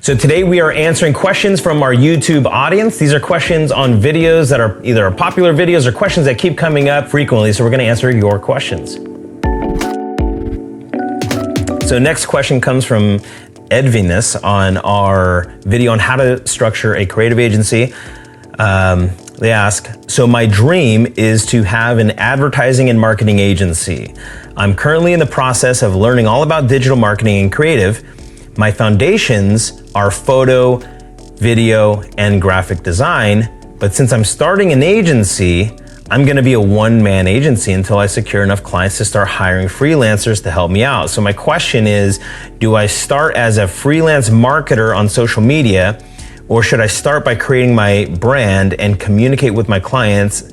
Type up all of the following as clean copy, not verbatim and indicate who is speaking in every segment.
Speaker 1: So today we are answering questions from our YouTube audience. These are questions on videos that are either popular videos or questions that keep coming up frequently. So we're going to answer your questions. So next question comes from Edvinus on our video on how to structure a creative agency. They ask, so my dream is to have an advertising and marketing agency. I'm currently in the process of learning all about digital marketing and creative. My foundations are photo, video, and graphic design, but since I'm starting an agency, I'm gonna be a one-man agency until I secure enough clients to start hiring freelancers to help me out. So my question is, do I start as a freelance marketer on social media, or should I start by creating my brand and communicate with my clients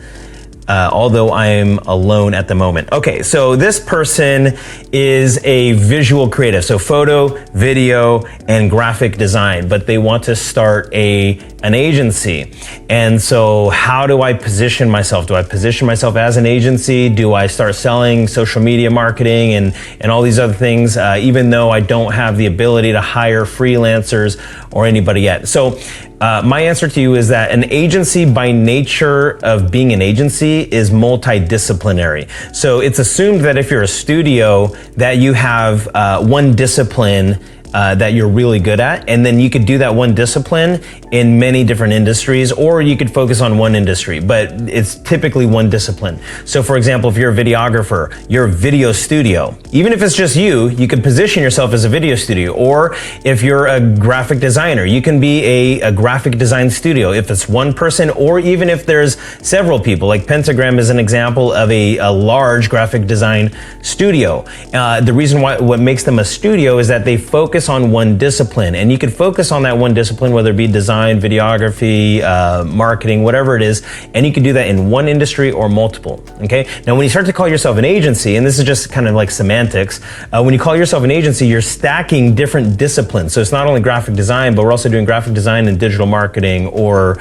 Speaker 1: although I'm alone at the moment? Okay, so this person is a visual creative, so photo, video, and graphic design, but they want to start an agency. And so how do I position myself? Do I position myself as an agency? Do I start selling social media marketing and all these other things, even though I don't have the ability to hire freelancers or anybody yet? So my answer to you is that an agency, by nature of being an agency, is multidisciplinary. So it's assumed that if you're a studio that you have one discipline that you're really good at, and then you could do that one discipline in many different industries, or you could focus on one industry, but it's typically one discipline. So for example, if you're a videographer, you're a video studio. Even if it's just you could position yourself as a video studio. Or if you're a graphic designer, you can be a graphic design studio if it's one person, or even if there's several people. Like Pentagram is an example of a large graphic design studio. The reason what makes them a studio is that they focus on one discipline, and you can focus on that one discipline, whether it be design, videography, marketing, whatever it is, and you can do that in one industry or multiple. Okay. Now, when you start to call yourself an agency, and this is just kind of like semantics, when you call yourself an agency, you're stacking different disciplines. So it's not only graphic design, but we're also doing graphic design and digital marketing, or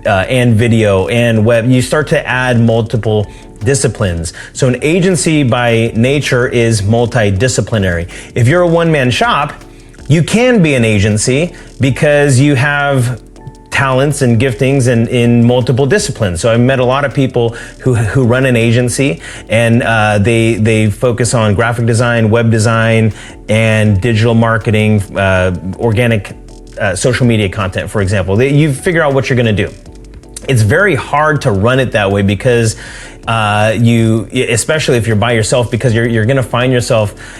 Speaker 1: and video and web. You start to add multiple disciplines. So an agency by nature is multidisciplinary. If you're a one-man shop, you can be an agency because you have talents and giftings in multiple disciplines. So I've met a lot of people who run an agency, and they focus on graphic design, web design, and digital marketing, organic social media content, for example. You figure out what you're gonna do. It's very hard to run it that way because especially if you're by yourself, because you're gonna find yourself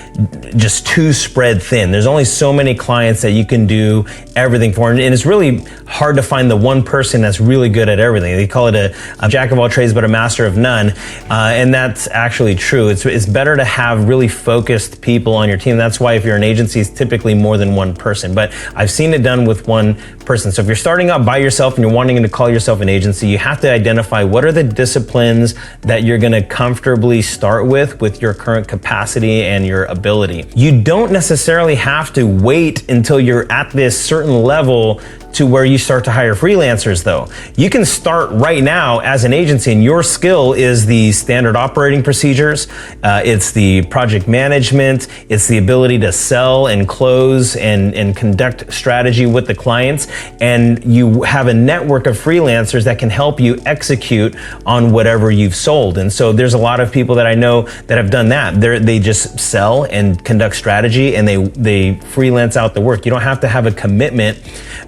Speaker 1: just too spread thin. There's only so many clients that you can do everything for, and it's really hard to find the one person that's really good at everything. They call it a jack of all trades but a master of none, and that's actually true. It's better to have really focused people on your team. That's why if you're an agency, it's typically more than one person, but I've seen it done with one person. So if you're starting out by yourself and you're wanting to call yourself an agency, you have to identify what are the disciplines that you're gonna comfortably start with your current capacity and your ability. You don't necessarily have to wait until you're at this certain level to where you start to hire freelancers though. You can start right now as an agency, and your skill is the standard operating procedures, it's the project management, it's the ability to sell and close and conduct strategy with the clients, and you have a network of freelancers that can help you execute on whatever you've sold. And so there's a lot of people that I know that have done that. They just sell and conduct strategy, and they freelance out the work. You don't have to have a commitment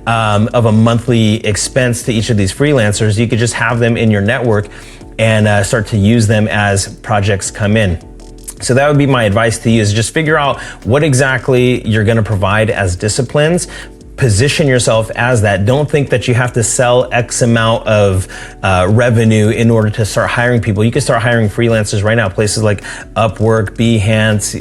Speaker 1: of a monthly expense to each of these freelancers. You could just have them in your network and start to use them as projects come in. So that would be my advice to you, is just figure out what exactly you're gonna provide as disciplines. Position yourself as that. Don't think that you have to sell X amount of revenue in order to start hiring people. You can start hiring freelancers right now. Places like Upwork, Behance,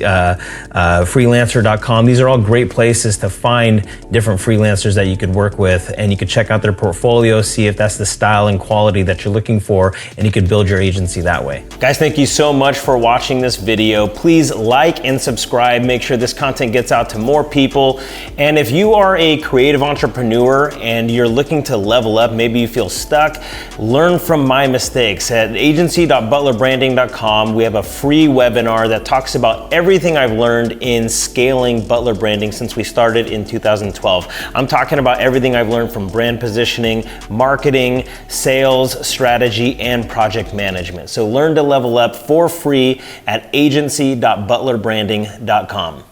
Speaker 1: Freelancer.com. These are all great places to find different freelancers that you could work with, and you could check out their portfolio, see if that's the style and quality that you're looking for, and you could build your agency that way. Guys, thank you so much for watching this video. Please like and subscribe. Make sure this content gets out to more people. And if you are a creative entrepreneur and you're looking to level up, maybe you feel stuck, learn from my mistakes. At agency.butlerbranding.com, we have a free webinar that talks about everything I've learned in scaling Butler Branding since we started in 2012. I'm talking about everything I've learned from brand positioning, marketing, sales, strategy, and project management. So learn to level up for free at agency.butlerbranding.com.